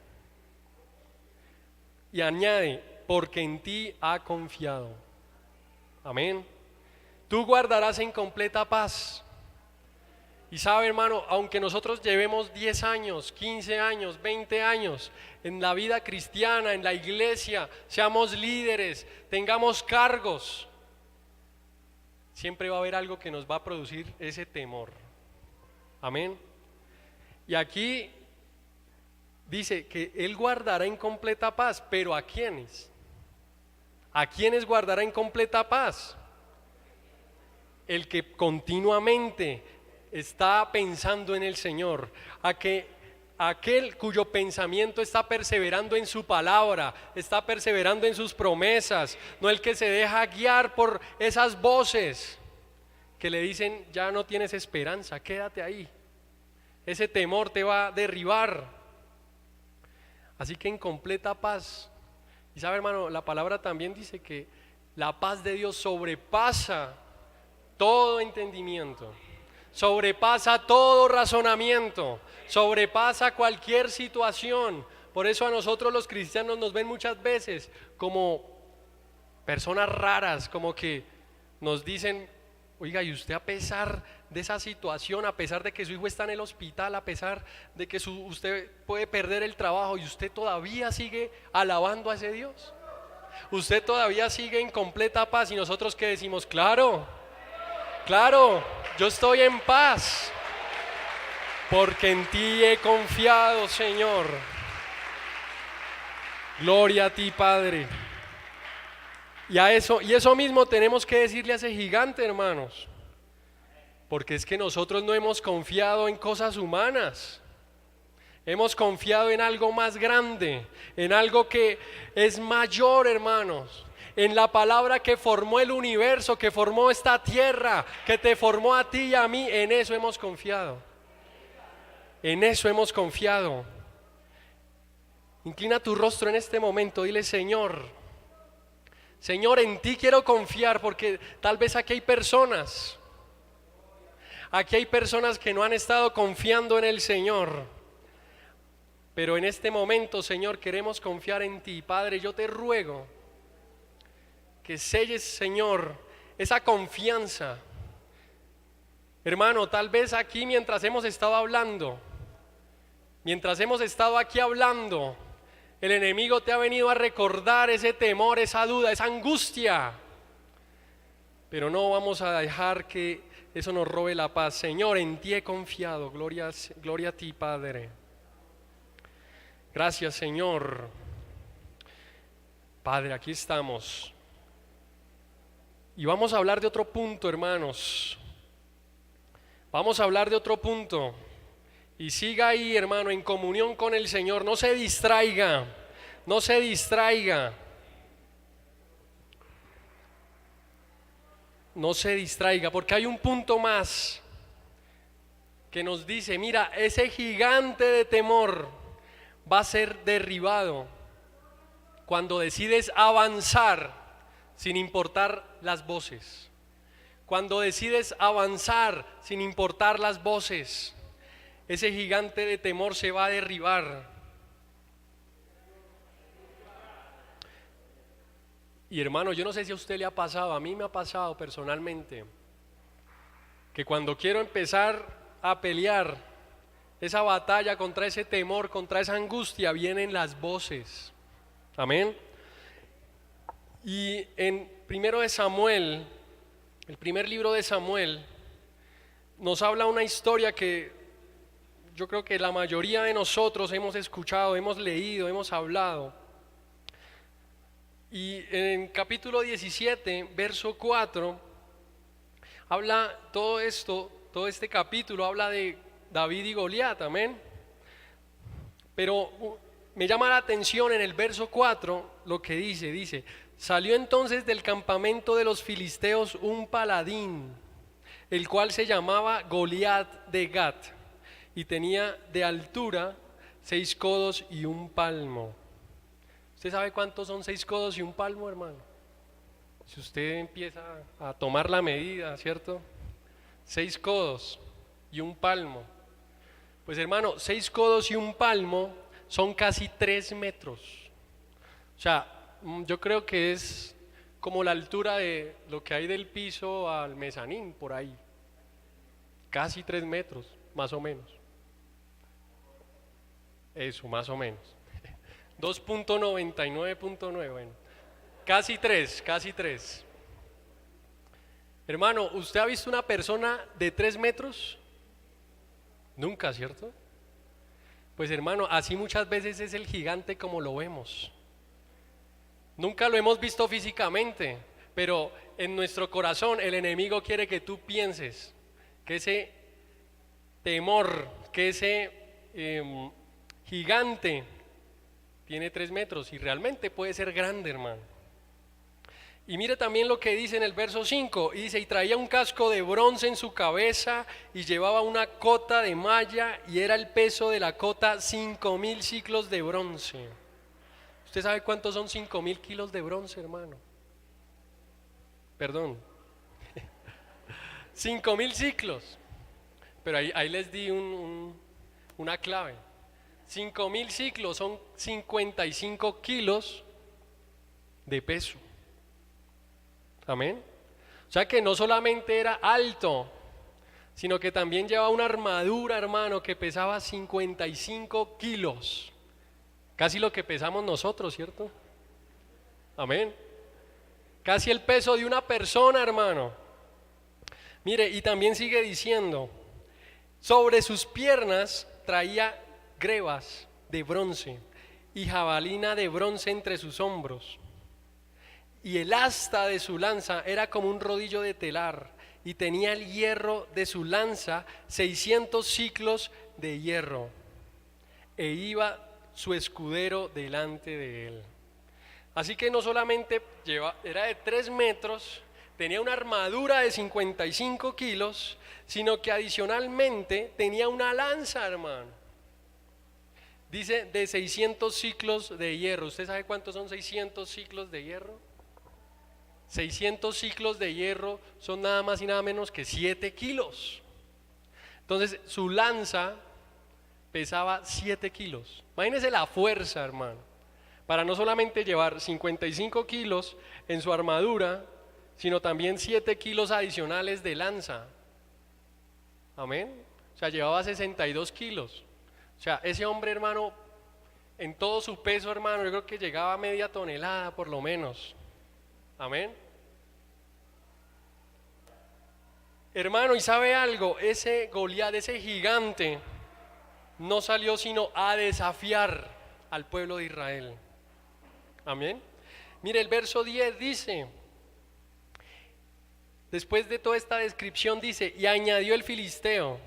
Y añade: porque en ti ha confiado. Amén. Tú guardarás en completa paz. Y sabe, hermano, aunque nosotros llevemos 10 años, 15 años, 20 años en la vida cristiana, en la iglesia, seamos líderes, tengamos cargos, siempre va a haber algo que nos va a producir ese temor. Amén. Y aquí dice que Él guardará en completa paz, pero ¿a quiénes? ¿A quiénes guardará en completa paz? El que continuamente está pensando en el Señor, aquel cuyo pensamiento está perseverando en su palabra, está perseverando en sus promesas, no el que se deja guiar por esas voces que le dicen: ya no tienes esperanza, quédate ahí. Ese temor te va a derribar. Así que en completa paz. Y sabe, hermano, la palabra también dice que la paz de Dios sobrepasa todo entendimiento, sobrepasa todo razonamiento, sobrepasa cualquier situación. Por eso a nosotros los cristianos nos ven muchas veces como personas raras, como que nos dicen: oiga, y usted, a pesar de esa situación, a pesar de que su hijo está en el hospital, a pesar de que usted puede perder el trabajo, y usted todavía sigue alabando a ese Dios, usted todavía sigue en completa paz. Y nosotros, ¿qué decimos? Claro, yo estoy en paz, porque en ti he confiado, Señor. Gloria a ti, Padre. Y eso mismo tenemos que decirle a ese gigante, hermanos, porque es que nosotros no hemos confiado en cosas humanas, hemos confiado en algo más grande, en algo que es mayor, hermanos, en la palabra que formó el universo, que formó esta tierra, que te formó a ti y a mí. En eso hemos confiado, en eso hemos confiado. Inclina tu rostro en este momento, dile: Señor, en ti quiero confiar, porque tal vez aquí hay personas que no han estado confiando en el Señor, pero en este momento, Señor, queremos confiar en ti. Padre, yo te ruego que selles, Señor, esa confianza. Hermano, tal vez aquí mientras hemos estado hablando, el enemigo te ha venido a recordar ese temor, esa duda, esa angustia, pero no vamos a dejar que eso nos robe la paz. Señor, en ti he confiado. Gloria a ti, Padre. Gracias, Señor. Padre, aquí estamos. Y vamos a hablar de otro punto, hermanos. Vamos a hablar de otro punto. Y siga ahí, hermano, en comunión con el Señor. No se distraiga. No se distraiga, porque hay un punto más que nos dice: mira, ese gigante de temor va a ser derribado cuando decides avanzar sin importar las voces. Cuando decides avanzar sin importar las voces, ese gigante de temor se va a derribar. Y hermano, yo no sé si a usted le ha pasado, a mí me ha pasado personalmente, que cuando quiero empezar a pelear esa batalla contra ese temor, contra esa angustia, vienen las voces. Amén. Y en primero de Samuel, el primer libro de Samuel, nos habla una historia que yo creo que la mayoría de nosotros hemos escuchado, hemos leído, hemos hablado. Y en capítulo 17, verso 4, habla todo este capítulo habla de David y Goliat, amén. Pero me llama la atención en el verso 4 lo que dice, salió entonces del campamento de los filisteos un paladín, el cual se llamaba Goliat de Gat, y tenía de altura 6 codos y un palmo. ¿Usted sabe cuántos son 6 codos y un palmo, hermano? Si usted empieza a tomar la medida, ¿cierto? 6 codos y un palmo. Pues hermano, 6 codos y un palmo son casi 3 metros. O sea, yo creo que es como la altura de lo que hay del piso al mezanín, por ahí. Casi 3 metros, más o menos. Eso, más o menos. 2.99.9, bueno. Casi 3. Hermano, ¿usted ha visto una persona de 3 metros? Nunca, ¿cierto? Pues hermano, así muchas veces es el gigante como lo vemos. Nunca lo hemos visto físicamente, pero en nuestro corazón el enemigo quiere que tú pienses que ese temor, que ese gigante tiene 3 metros y realmente puede ser grande, hermano. Y mire también lo que dice en el verso 5, y dice, y traía un casco de bronce en su cabeza y llevaba una cota de malla y era el peso de la cota 5.000 ciclos de bronce. ¿Usted sabe cuántos son 5.000 kilos de bronce, hermano? Perdón. 5.000 ciclos. Pero ahí les di una clave. 5.000 ciclos son 55 kilos de peso. Amén. O sea que no solamente era alto, sino que también llevaba una armadura, hermano, que pesaba 55 kilos. Casi lo que pesamos nosotros, ¿cierto? Amén. Casi el peso de una persona, hermano. Mire, y también sigue diciendo, sobre sus piernas traía grebas de bronce y jabalina de bronce entre sus hombros. Y el asta de su lanza era como un rodillo de telar, y tenía el hierro de su lanza 600 ciclos de hierro, e iba su escudero delante de él. Así que no solamente era de 3 metros, tenía una armadura de 55 kilos, sino que adicionalmente tenía una lanza, hermano. Dice de 600 ciclos de hierro. ¿Usted sabe cuántos son 600 ciclos de hierro? 600 ciclos de hierro son nada más y nada menos que 7 kilos. Entonces su lanza pesaba 7 kilos. Imagínese la fuerza, hermano, para no solamente llevar 55 kilos en su armadura, sino también 7 kilos adicionales de lanza. Amén. O sea, llevaba 62 kilos. O sea, ese hombre, hermano, en todo su peso, hermano, yo creo que llegaba a media tonelada por lo menos. Amén. Hermano, ¿y sabe algo? Ese Goliat, ese gigante, no salió sino a desafiar al pueblo de Israel. Amén. Mire, el verso 10 dice, después de toda esta descripción dice, y añadió el filisteo,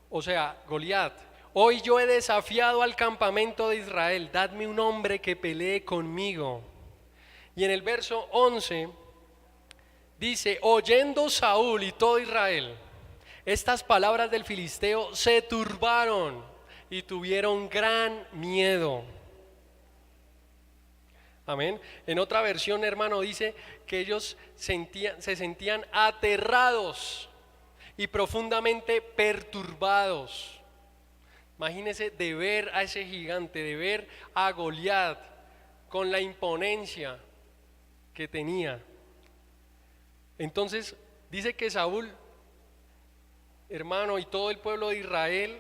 o sea, Goliat, hoy yo he desafiado al campamento de Israel, dadme un hombre que pelee conmigo. Y en el verso 11 dice, oyendo Saúl y todo Israel estas palabras del filisteo, se turbaron y tuvieron gran miedo. Amén. En otra versión, hermano, dice que ellos se sentían aterrados y profundamente perturbados. Imagínense de ver a ese gigante, de ver a Goliat con la imponencia que tenía. Entonces dice que Saúl, hermano, y todo el pueblo de Israel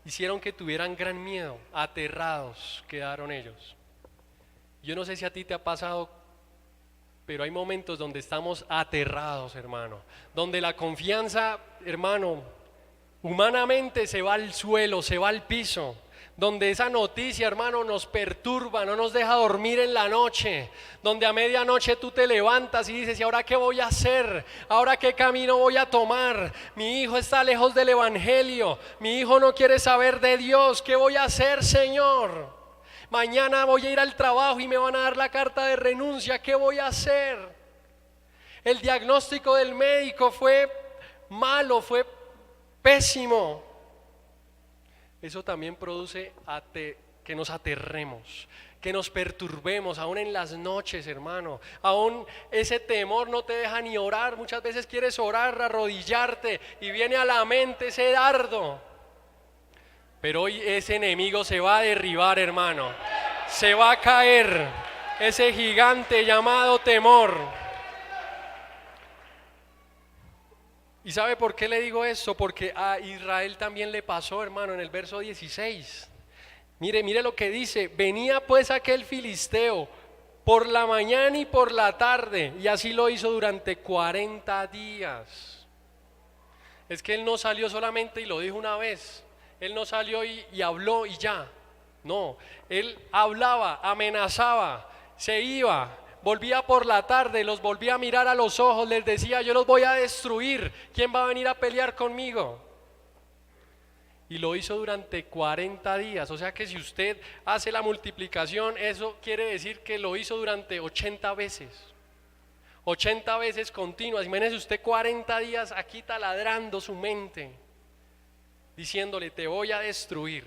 hicieron que tuvieran gran miedo, aterrados quedaron ellos. Yo no sé si a ti te ha pasado, pero hay momentos donde estamos aterrados, hermano, donde la confianza, hermano, humanamente se va al suelo, se va al piso, donde esa noticia, hermano, nos perturba, no nos deja dormir en la noche, donde a medianoche tú te levantas y dices, ¿y ahora qué voy a hacer? ¿Ahora qué camino voy a tomar? Mi hijo está lejos del evangelio, mi hijo no quiere saber de Dios, ¿qué voy a hacer, Señor? Mañana voy a ir al trabajo y me van a dar la carta de renuncia, ¿qué voy a hacer? El diagnóstico del médico fue malo, fue pésimo. Eso también produce que nos aterremos, que nos perturbemos, aún en las noches, hermano. Aún ese temor no te deja ni orar. Muchas veces quieres orar, arrodillarte y viene a la mente ese dardo. Pero hoy ese enemigo se va a derribar, hermano. Se va a caer ese gigante llamado temor. ¿Y sabe por qué le digo eso? Porque a Israel también le pasó, hermano, en el verso 16. Mire lo que dice: venía pues aquel filisteo por la mañana y por la tarde, y así lo hizo durante 40 días. Es que él no salió solamente y lo dijo una vez. Él no salió y habló y ya. No, él hablaba, amenazaba, se iba. Volvía por la tarde, los volvía a mirar a los ojos, les decía: yo los voy a destruir, ¿quién va a venir a pelear conmigo? Y lo hizo durante 40 días, o sea que si usted hace la multiplicación, eso quiere decir que lo hizo durante 80 veces. 80 veces continuas. Imagínese usted 40 días aquí taladrando su mente, diciéndole: te voy a destruir,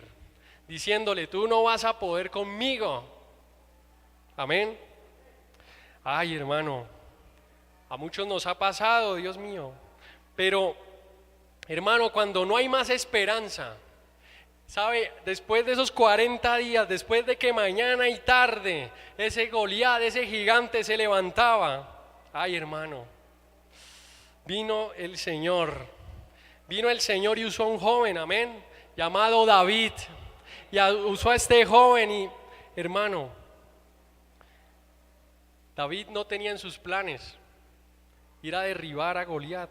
diciéndole: tú no vas a poder conmigo. Amén. Ay, hermano, a muchos nos ha pasado, Dios mío. Pero, hermano, cuando no hay más esperanza, ¿sabe? Después de esos 40 días, después de que mañana y tarde ese Goliat, ese gigante se levantaba, ay, hermano, vino el Señor y usó a un joven, amén, llamado David, y usó a este joven. Y, hermano, David no tenía en sus planes ir a derribar a Goliat,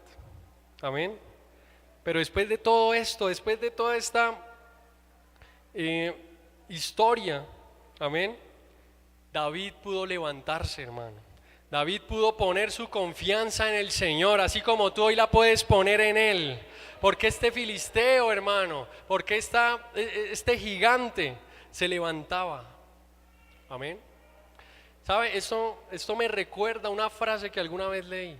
amén. Pero después de todo esto, después de toda esta historia, amén, David pudo levantarse, hermano. David pudo poner su confianza en el Señor, así como tú hoy la puedes poner en Él. Porque este filisteo, hermano, porque este gigante se levantaba, amén. ¿Sabe? Esto me recuerda una frase que alguna vez leí,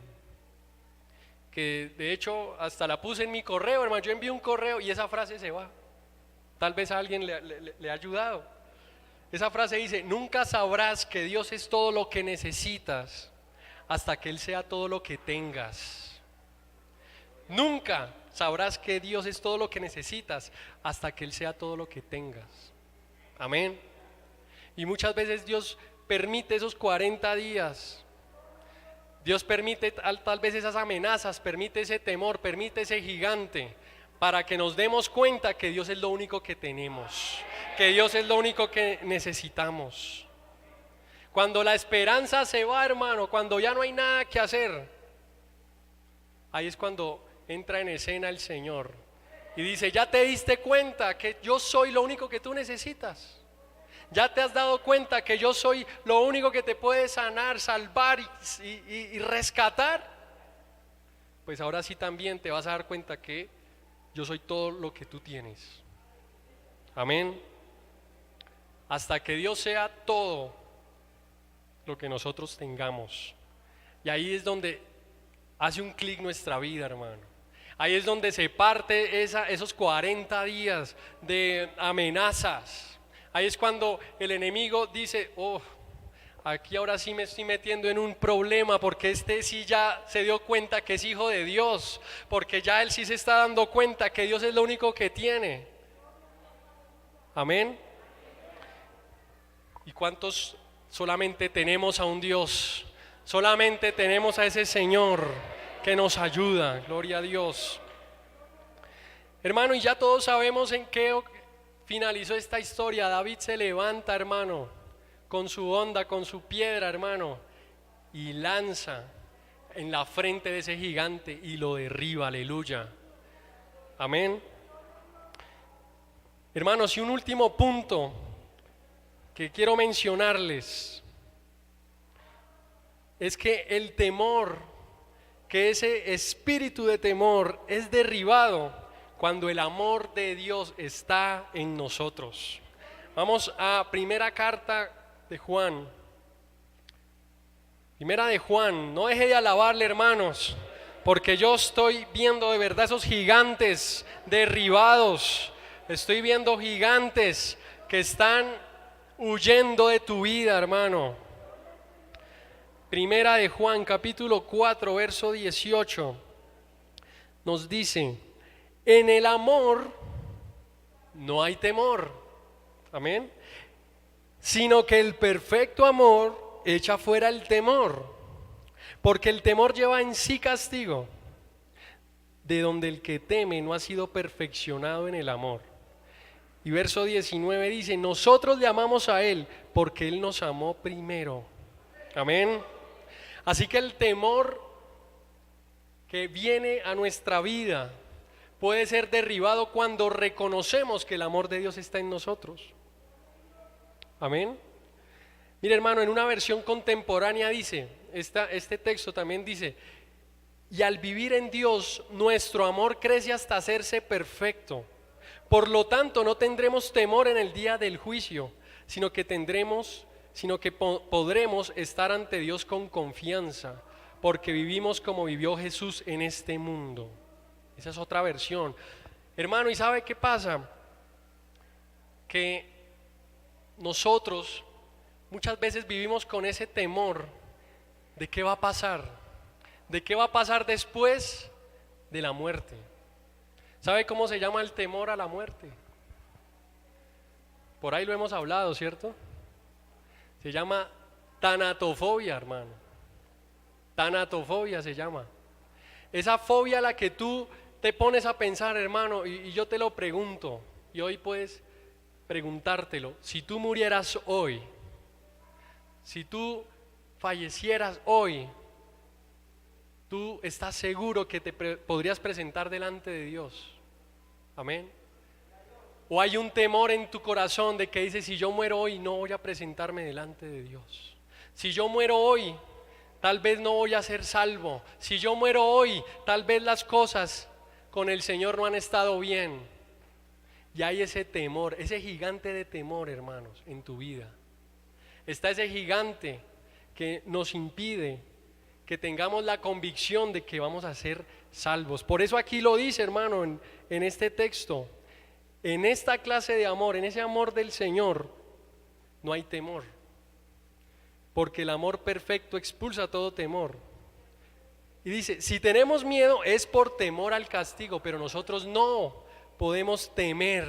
que de hecho hasta la puse en mi correo, hermano. Yo envié un correo y esa frase se va. Tal vez a alguien le ha ayudado. Esa frase dice: nunca sabrás que Dios es todo lo que necesitas hasta que Él sea todo lo que tengas. Nunca sabrás que Dios es todo lo que necesitas hasta que Él sea todo lo que tengas. Amén. Y muchas veces Dios permite esos 40 días. Dios permite tal vez esas amenazas, permite ese temor, permite ese gigante, para que nos demos cuenta que Dios es lo único que tenemos, que Dios es lo único que necesitamos. Cuando la esperanza se va, hermano, cuando ya no hay nada que hacer, ahí es cuando entra en escena el Señor y dice: ya te diste cuenta que yo soy lo único que tú necesitas. ¿Ya te has dado cuenta que yo soy lo único que te puede sanar, salvar y rescatar? Pues ahora sí también te vas a dar cuenta que yo soy todo lo que tú tienes. Amén. Hasta que Dios sea todo lo que nosotros tengamos. Y ahí es donde hace un clic nuestra vida, hermano. Ahí es donde se parte esos 40 días de amenazas. Ahí es cuando el enemigo dice: oh, aquí ahora sí me estoy metiendo en un problema, porque este sí ya se dio cuenta que es hijo de Dios, porque ya él sí se está dando cuenta que Dios es lo único que tiene. Amén. ¿Y cuántos solamente tenemos a un Dios? Solamente tenemos a ese Señor que nos ayuda, gloria a Dios. Hermano, y ya todos sabemos en qué finalizó esta historia. David se levanta, hermano, con su honda, con su piedra, hermano, y lanza en la frente de ese gigante y lo derriba, aleluya. Amén. Hermanos, y un último punto que quiero mencionarles es que el temor, que ese espíritu de temor es derribado cuando el amor de Dios está en nosotros. Vamos a primera carta de Juan. Primera de Juan, no deje de alabarle, hermanos, porque yo estoy viendo de verdad esos gigantes derribados. Estoy viendo gigantes que están huyendo de tu vida, hermano. Primera de Juan, capítulo 4, verso 18, nos dice: en el amor no hay temor, amén, sino que el perfecto amor echa fuera el temor, porque el temor lleva en sí castigo, de donde el que teme no ha sido perfeccionado en el amor. Y verso 19 dice: nosotros le amamos a Él porque Él nos amó primero, amén. Así que el temor que viene a nuestra vida puede ser derribado cuando reconocemos que el amor de Dios está en nosotros, amén. Mire, hermano, en una versión contemporánea dice, este texto también dice: y al vivir en Dios, nuestro amor crece hasta hacerse perfecto. Por lo tanto, no tendremos temor en el día del juicio, sino que podremos estar ante Dios con confianza, porque vivimos como vivió Jesús en este mundo. Esa es otra versión. Hermano, ¿y sabe qué pasa? Que nosotros muchas veces vivimos con ese temor de qué va a pasar, de qué va a pasar después de la muerte. ¿Sabe cómo se llama el temor a la muerte? Por ahí lo hemos hablado, ¿cierto? Se llama tanatofobia, hermano. Tanatofobia se llama. Esa fobia a la que tú te pones a pensar, hermano, y yo te lo pregunto, y hoy puedes preguntártelo: si tú murieras hoy, si tú fallecieras hoy, ¿tú estás seguro que te podrías presentar delante de Dios? Amén. ¿O hay un temor en tu corazón de que dices: si yo muero hoy no voy a presentarme delante de Dios? Si yo muero hoy, tal vez no voy a ser salvo. Si yo muero hoy, tal vez las cosas con el Señor no han estado bien. Y hay ese temor, ese gigante de temor, hermanos, en tu vida. Está ese gigante que nos impide que tengamos la convicción de que vamos a ser salvos. Por eso aquí lo dice, hermano, en este texto: en esta clase de amor, en ese amor del Señor, no hay temor, porque el amor perfecto expulsa todo temor. Y dice: si tenemos miedo es por temor al castigo, pero nosotros no podemos temer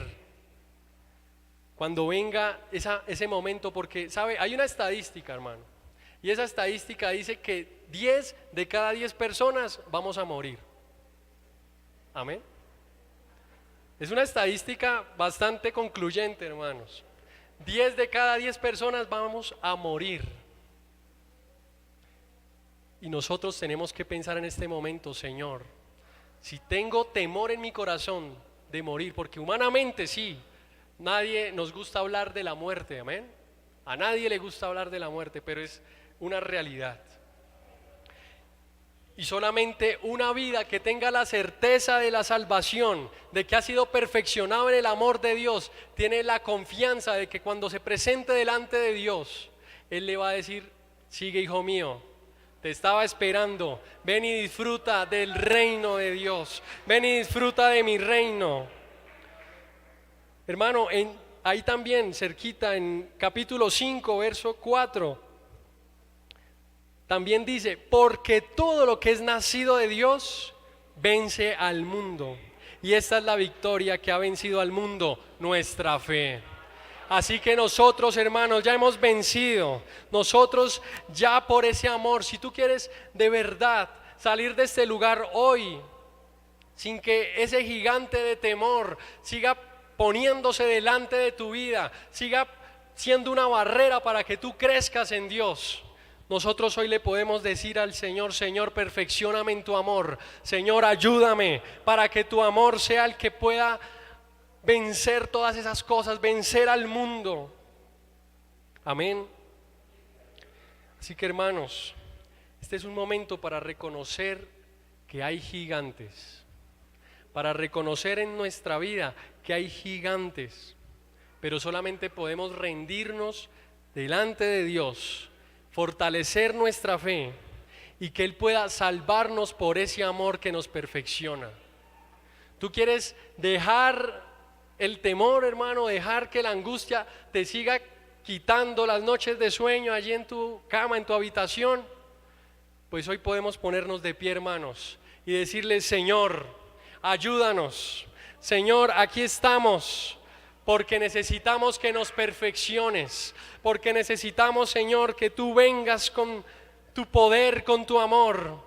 cuando venga ese momento, porque, ¿sabe? Hay una estadística, hermano, y esa estadística dice que 10 de cada 10 personas vamos a morir. Amén. Es una estadística bastante concluyente, hermanos. 10 de cada 10 personas vamos a morir. Y nosotros tenemos que pensar en este momento: Señor, si tengo temor en mi corazón de morir, porque humanamente sí, nadie nos gusta hablar de la muerte, amén. A nadie le gusta hablar de la muerte, pero es una realidad. Y solamente una vida que tenga la certeza de la salvación, de que ha sido perfeccionado en el amor de Dios, tiene la confianza de que cuando se presente delante de Dios, Él le va a decir: sigue, hijo mío, te estaba esperando, ven y disfruta del reino de Dios, ven y disfruta de mi reino. Hermano, ahí también cerquita en capítulo 5, verso 4, también dice: porque todo lo que es nacido de Dios vence al mundo, y esta es la victoria que ha vencido al mundo, nuestra fe. Así que nosotros, hermanos, ya hemos vencido. Nosotros ya, por ese amor, si tú quieres de verdad salir de este lugar hoy sin que ese gigante de temor siga poniéndose delante de tu vida, siga siendo una barrera para que tú crezcas en Dios, nosotros hoy le podemos decir al Señor: Señor, perfeccióname en tu amor. Señor, ayúdame para que tu amor sea el que pueda vencer todas esas cosas, vencer al mundo. Amén. Así que hermanos, este es un momento para reconocer que hay gigantes, para reconocer en nuestra vida que hay gigantes, pero solamente podemos rendirnos delante de Dios, fortalecer nuestra fe y que Él pueda salvarnos por ese amor que nos perfecciona. ¿Tú quieres dejar el temor, hermano, dejar que la angustia te siga quitando las noches de sueño allí en tu cama, en tu habitación? Pues hoy podemos ponernos de pie, hermanos, y decirle: Señor, ayúdanos. Señor, aquí estamos, porque necesitamos que nos perfecciones, porque necesitamos, Señor, que tú vengas con tu poder, con tu amor.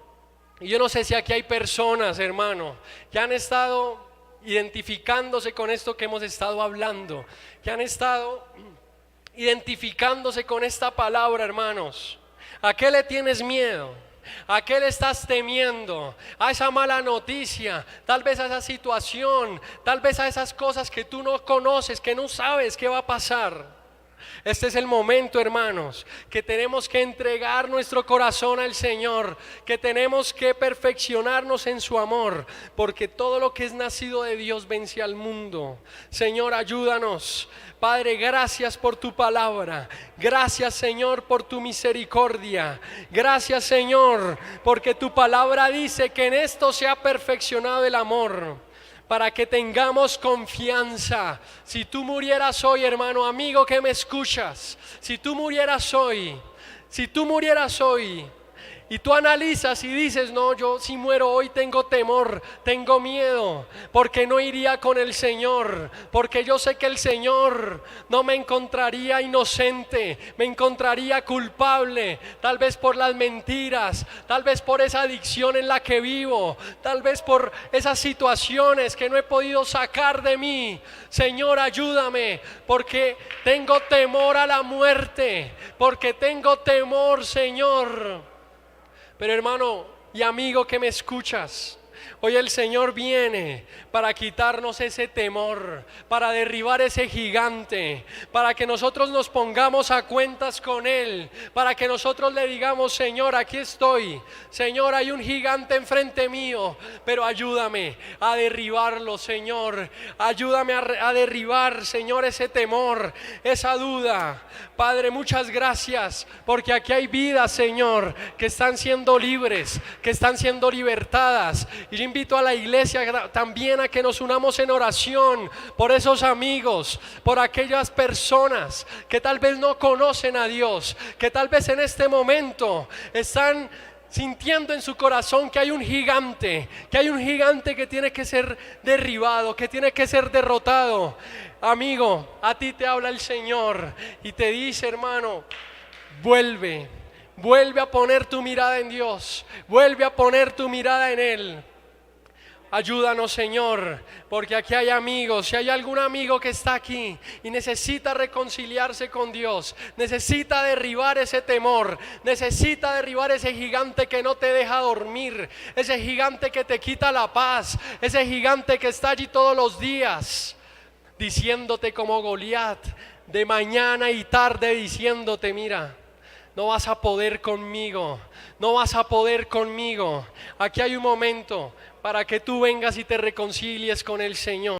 Y yo no sé si aquí hay personas, hermano, que han estado identificándose con esto que hemos estado hablando, que han estado identificándose con esta palabra, hermanos. ¿A qué le tienes miedo? ¿A qué le estás temiendo? A esa mala noticia, tal vez a esa situación, tal vez a esas cosas que tú no conoces, que no sabes qué va a pasar. Este es el momento, hermanos, que tenemos que entregar nuestro corazón al Señor, que tenemos que perfeccionarnos en su amor, porque todo lo que es nacido de Dios vence al mundo. Señor, ayúdanos. Padre, gracias por tu palabra. Gracias, Señor, por tu misericordia. Gracias, Señor, porque tu palabra dice que en esto se ha perfeccionado el amor, para que tengamos confianza. Si tú murieras hoy, hermano, amigo que me escuchas, si tú murieras hoy, y tú analizas y dices: no, yo si muero hoy tengo temor, tengo miedo, porque no iría con el Señor, porque yo sé que el Señor no me encontraría inocente, me encontraría culpable, tal vez por las mentiras, tal vez por esa adicción en la que vivo, tal vez por esas situaciones que no he podido sacar de mí. Señor, ayúdame, porque tengo temor a la muerte, porque tengo temor, Señor. Pero hermano y amigo que me escuchas, hoy el Señor viene para quitarnos ese temor, para derribar ese gigante, para que nosotros nos pongamos a cuentas con Él, para que nosotros le digamos: Señor, aquí estoy. Señor, hay un gigante enfrente mío, pero ayúdame a derribarlo, Señor. Ayúdame a derribar, Señor, ese temor, esa duda. Padre, muchas gracias, porque aquí hay vidas, Señor, que están siendo libres, que están siendo libertadas. Y yo invito a la iglesia también a que nos unamos en oración por esos amigos, por aquellas personas que tal vez no conocen a Dios, que tal vez en este momento están sintiendo en su corazón que hay un gigante, que tiene que ser derribado, que tiene que ser derrotado. Amigo, a ti te habla el Señor y te dice: hermano, vuelve a poner tu mirada en Dios, vuelve a poner tu mirada en Él. Ayúdanos, Señor, porque aquí hay amigos. Si hay algún amigo que está aquí y necesita reconciliarse con Dios, necesita derribar ese temor, necesita derribar ese gigante que no te deja dormir, ese gigante que te quita la paz, ese gigante que está allí todos los días, diciéndote como Goliat, de mañana y tarde, diciéndote: mira, no vas a poder conmigo, no vas a poder conmigo. Aquí hay un momento para que tú vengas y te reconcilies con el Señor.